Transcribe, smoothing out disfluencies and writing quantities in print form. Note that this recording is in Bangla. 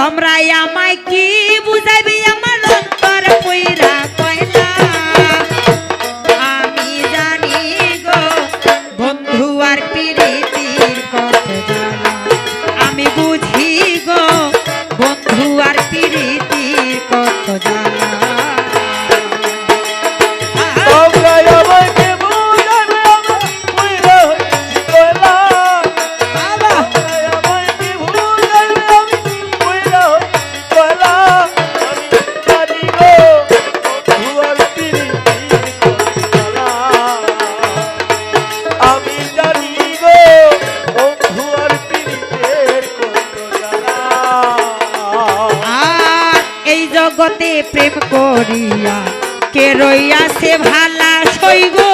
তোমরাই আমায় কি বুঝাইবি আমার অন্তর পইরা কয়লা আমি জানি গো বন্ধু আর প্রীতির কত জ্বালা আমি বুঝি গো বন্ধু আর প্রীতির কত জ্বালা জগতে প্রেম করিয়া কে রইয়াছে ভালা সইগো